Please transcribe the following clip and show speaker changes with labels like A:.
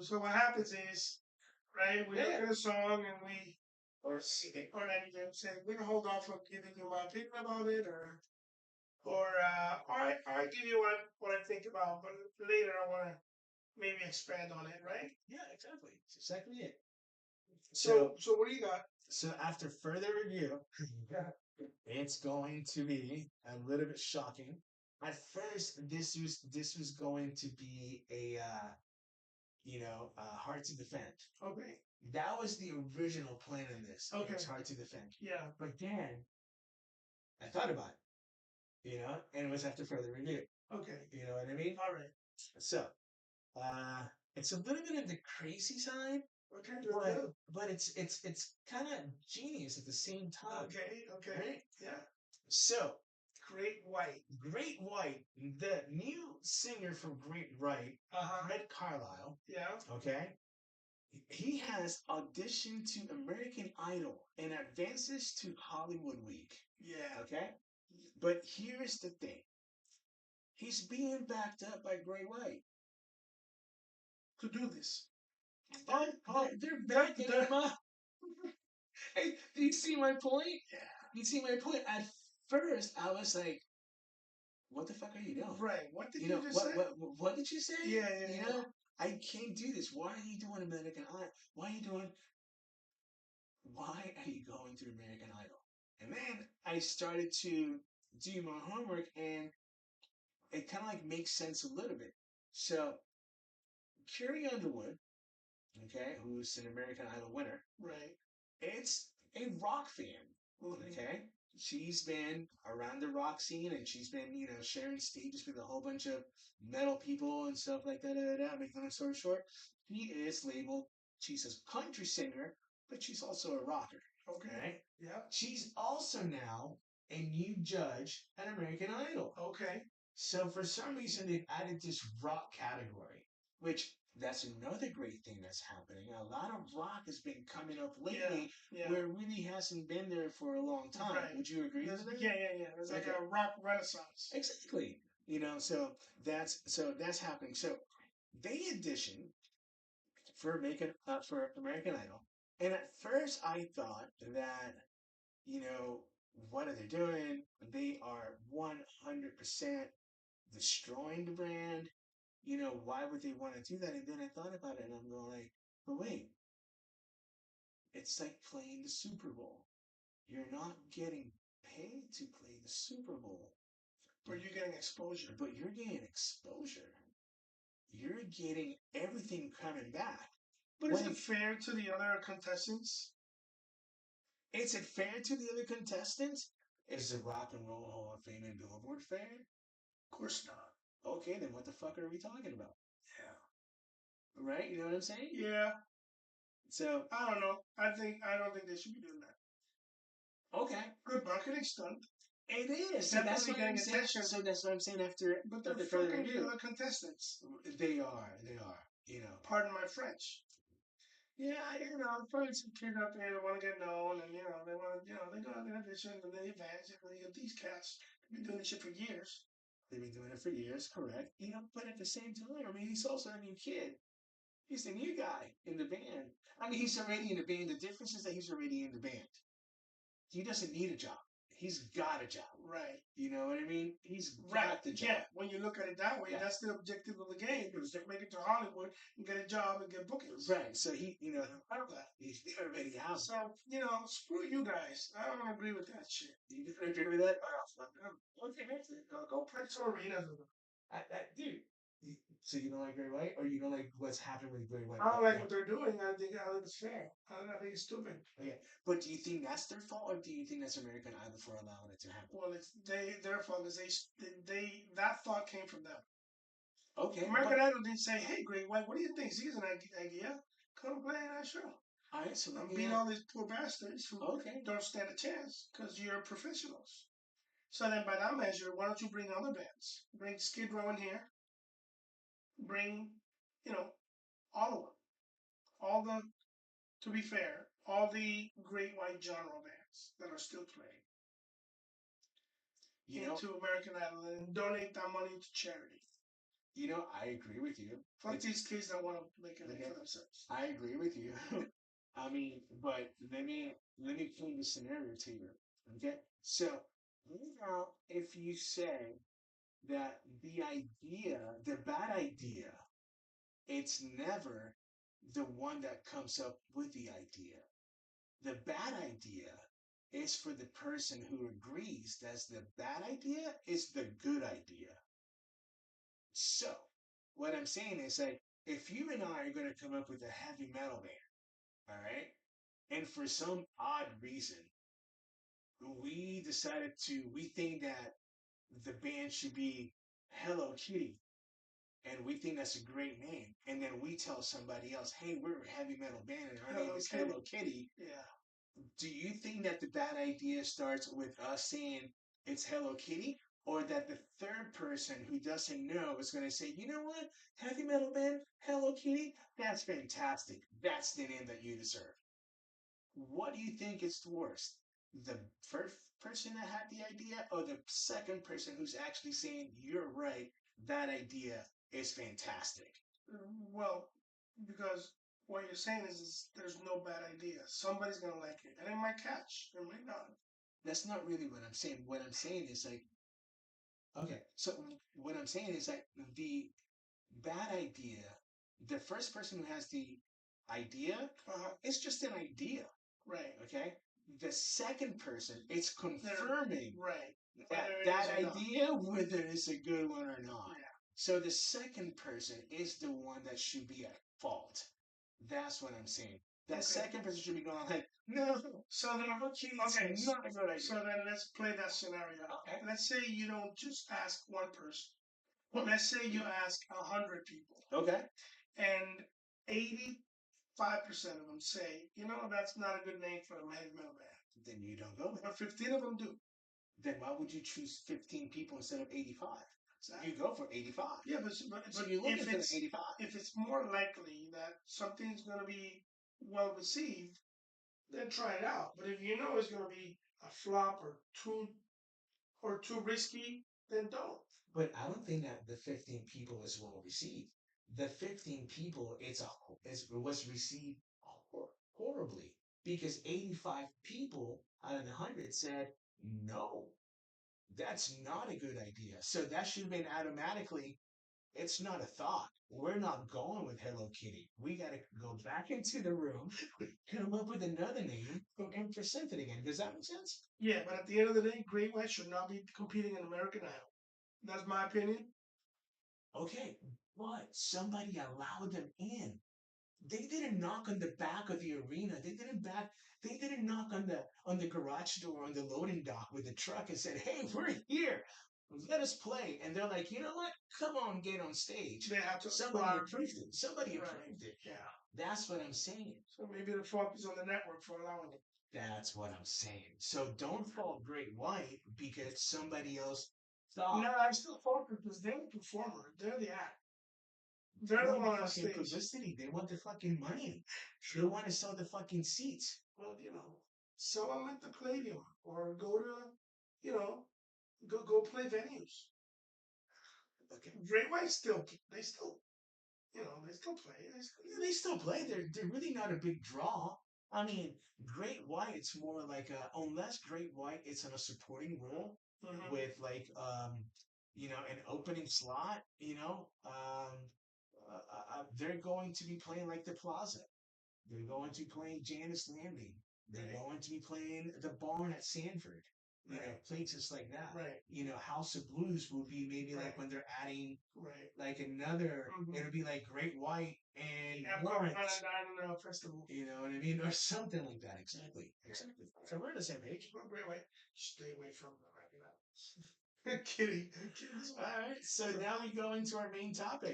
A: so what happens is, right? We look at a song and we or anything. Say we're gonna hold off on giving you my opinion about it, or I give you what I think about, but later I want to maybe expand on it, right?
B: Yeah, exactly. That's exactly it.
A: So what do you got?
B: So after further review, it's going to be a little bit shocking. At first, this was going to be a hard to defend.
A: Okay.
B: That was the original plan in this.
A: Okay.
B: It's hard to defend.
A: Yeah.
B: But then I thought about it, and it was after further review.
A: Okay.
B: You know what I mean?
A: All right.
B: So, uh, it's a little bit of the crazy side,
A: Okay.
B: but it's kind of genius at the same time.
A: Okay. Okay.
B: Right?
A: Yeah.
B: So,
A: Great White.
B: Great White, the new singer from Great White, Fred Carlisle.
A: Yeah.
B: Okay. He has auditioned to American Idol and advances to Hollywood Week.
A: Yeah.
B: Okay. But here's the thing. He's being backed up by Great White
A: to do this.
B: They're backing him up. Hey, do you see my point?
A: Yeah.
B: You see my point? At first, I was like, what the fuck are you doing?
A: Right. What did you just say?
B: What did you say?
A: Yeah.
B: I can't do this. Why are you doing American Idol? Why are you going to American Idol? And then I started to do my homework and it kind of like makes sense a little bit. So Carrie Underwood, okay, who's an American Idol winner,
A: right?
B: It's a rock fan, okay. She's been around the rock scene and she's been, sharing stages with a whole bunch of metal people and stuff like that. Making a story short, she is labeled. She's a country singer, but she's also a rocker.
A: Okay.
B: Right?
A: Yeah.
B: She's also now a new judge at American Idol.
A: Okay.
B: So for some reason they've added this rock category, which that's another great thing that's happening. A lot of rock has been coming up lately where it really hasn't been there for a long time. Right. Would you agree with that?
A: Yeah. It's like a rock renaissance.
B: Exactly. So that's happening. So they auditioned for American Idol. And at first I thought that, what are they doing? They are 100% destroying the brand. Why would they want to do that? And then I thought about it and I'm going like, but wait, it's like playing the Super Bowl. You're not getting paid to play the Super Bowl.
A: But you're getting exposure.
B: You're getting everything coming back.
A: But is it fair to the other contestants?
B: Is it fair to the other contestants? Is the Rock and Roll Hall of Fame and Billboard fair?
A: Of course not.
B: Okay, then what the fuck are we talking about?
A: Yeah.
B: Right? You know what I'm saying?
A: Yeah.
B: So
A: I don't know. I don't think they should be doing that.
B: Okay.
A: Good marketing stunt.
B: It is.
A: So that's what getting attention.
B: So that's what I'm saying after.
A: But they're fucking the other contestants.
B: They are.
A: Pardon my French. Yeah, probably some kid up there that want to get known, and they want to, they go on the audition and they advance. These cats have been doing this shit for years.
B: They've been doing it for years, correct? But at the same time, I mean, he's also a new kid. He's the new guy in the band. I mean, he's already in the band. The difference is that he's already in the band. He doesn't need a job. He's got a job.
A: Right.
B: You know what I mean? He's got the job.
A: Yeah. When you look at it that way, that's the objective of the game. Is to make it to Hollywood and get a job and get bookings.
B: Right. So he, part of that. He's already out.
A: So, screw you guys. I don't agree with that shit.
B: You don't agree with that?
A: Okay, go play some arenas with them.
B: Dude. So you don't like Great White, or you don't like what's happening with Great White?
A: I don't like what they're doing. I think it's fair. I think it's stupid.
B: Okay, but do you think that's their fault, or do you think that's American Idol for allowing it to happen?
A: Well, it's their fault is they that thought came from them.
B: Okay.
A: American Idol didn't say, "Hey, Great White, what do you think? See, here's an idea. Come play in that show."
B: All right, so
A: I'm beat all these poor bastards who don't stand a chance because you're professionals. So then, by that measure, why don't you bring other bands? Bring Skid Row in here. Bring, all of them. To be fair, all the Great White genre bands that are still playing into American Idol and donate that money to charity.
B: I agree with you.
A: Fuck these kids that want to make a name
B: Okay.
A: for themselves.
B: I agree with you. I mean, but let me paint the scenario to you. Okay, so now if you say that the bad idea, it's never the one that comes up with the idea. The bad idea is for the person who agrees that the bad idea is the good idea. So, what I'm saying is like, if you and I are going to come up with a heavy metal band, all right, and for some odd reason, we think that the band should be Hello Kitty, and we think that's a great name, and then we tell somebody else, hey, we're a heavy metal band and our name is Hello Kitty.
A: Yeah.
B: Do you think that the bad idea starts with us saying it's Hello Kitty? Or that the third person who doesn't know is going to say, you know what? Heavy metal band, Hello Kitty? That's fantastic. That's the name that you deserve. What do you think is the worst? The first person that had the idea or the second person who's actually saying, you're right, that idea is fantastic?
A: Well, because what you're saying is there's no bad idea. Somebody's gonna like it, and it might catch, it might not.
B: That's not really what I'm saying. What I'm saying is like, okay, so what I'm saying is like the bad idea, the first person who has the idea, it's just an idea.
A: Right.
B: Okay? The second person, it's confirming
A: Right.
B: that idea, whether it's a good one or not.
A: Yeah.
B: So the second person is the one that should be at fault. That's what I'm saying. That second person should be going like, no.
A: So then,
B: it's not a good idea.
A: So then let's play that scenario.
B: Okay.
A: Let's say you don't just ask one person. Let's say you ask 100 people.
B: Okay.
A: And 85% of them say, that's not a good name for a heavy metal band.
B: Then you don't go with it.
A: But 15 of them do.
B: Then why would you choose 15 people instead of 85? Exactly. You go for 85.
A: Yeah, but
B: so you're looking for the 85.
A: If it's more likely that something's going to be well received, then try it out. But if you know it's going to be a flop or too risky, then don't.
B: But I don't think that the 15 people is well received. The 15 people, it was received horribly because 85 people out of the 100 said no. That's not a good idea. So that should have been automatically, it's not a thought. We're not going with Hello Kitty. We got to go back into the room, come up with another name, and present it again. Does that make sense?
A: Yeah, but at the end of the day, Great White should not be competing in American Idol. That's my opinion.
B: Okay, but somebody allowed them in. They didn't knock on the back of the arena. They didn't knock on the garage door on the loading dock with the truck and said, "Hey, we're here. Let us play." And they're like, "You know what? Come on, get on stage."
A: They have to.
B: Somebody approved it. Somebody approved it.
A: Yeah.
B: That's what I'm saying.
A: So maybe the fault is on the network for allowing it.
B: That's what I'm saying. So don't fault Great White because somebody else thought.
A: No, I still fault it because they're the performer. They're the act. They're the one on stage.
B: Publicity. They want the fucking money. They want to sell the fucking seats.
A: Well, sell them at the Palladium or go to, go play venues. Okay. Great White they still play.
B: They still play. They're really not a big draw. I mean, Great White, it's more like unless Great White it's in a supporting role with like an opening slot. They're going to be playing like the Plaza. They're going to be playing Janice Landing. They're going to be playing the Barn at Sanford. Places like that.
A: Right.
B: House of Blues will be maybe like when they're adding like another. It'll be like Great White and Lawrence.
A: Festival.
B: You know what I mean, or something like that. Exactly. So we're on the same page.
A: Great White. Stay away from them. Kidding.
B: All right. So now we go into our main topic.